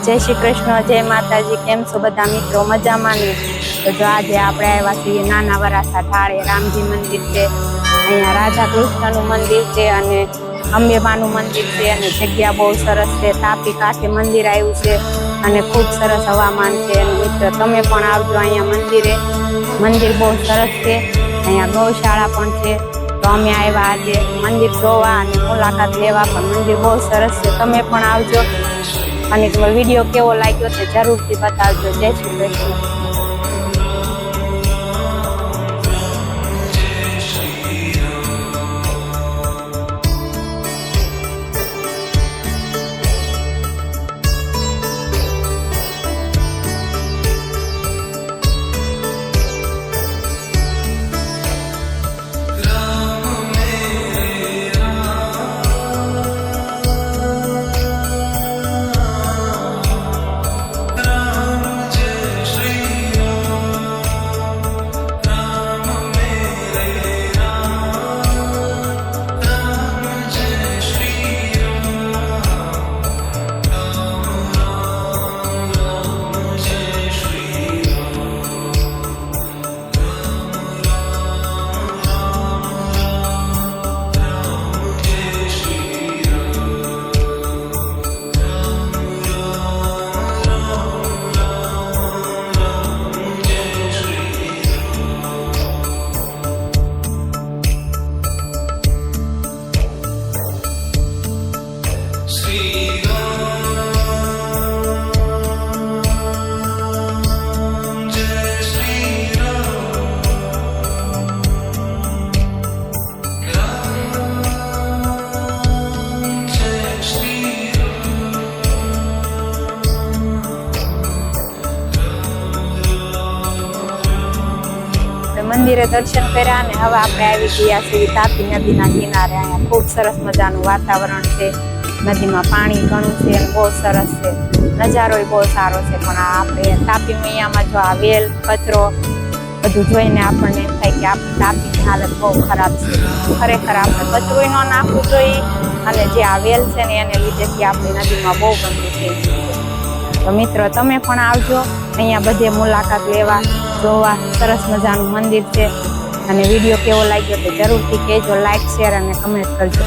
जय श्री कृष्ण, जय माताजी। केम छो बधा मित्रों? मजामां ने? तो जो आज आपणे आव्या छीए नाना वरासा ढाळे रामजी मंदिर छे, अहींया राधा कृष्णनुं मंदिर छे अने अंबेमानुं मंदिर छे अने जग्या बहु सरस छे। तापी कांठे मंदिर आव्युं छे अने खूब सरस हवामान छे। अने मित्र तमे पण आवजो अहींया मंदिरे। मंदिर बहु सरस छे। अहींया गौशाळा पण छे। तो अमे आव्या आजे मंदिर जोवा अने मुलाकात लेवा। पण मंदिर बहु सरस छे, तमे पण आवजो। અને તમારો વિડીયો કેવો લાગ્યો તે જરૂરથી બતાવજો। જય શ્રી કૃષ્ણ। मंदिरे दर्शन कर्या ने हवे आपणे आवी गया छीए तापी नदीना किनारे। अहींया खूब सरस मजानुं वातावरण छे। नदीमां पाणी घणुं छे अने बहु सरस छे। नजारोय बहु सारो छे। पण आपणे तापी मैयामां जो आ वेल कचरो બધું જોઈને આપણને એમ થાય કે આપણી તાપીની હાલત બહુ ખરાબ છે। ખરેખર આપણે કચરોય ન નાખવું જોઈએ અને જે આ વેલ છે ને એને લીધેથી આપણી નદીમાં બહુ ગંદુ થઈ ગયું છે। તો મિત્રો તમે પણ આવજો અહીંયા બધે મુલાકાત લેવા જોવા। સરસ મજાનું મંદિર છે અને વિડીયો કેવો લાગ્યો તે જરૂરથી કહેજો, લાઈક શેર અને કમેન્ટ કરજો।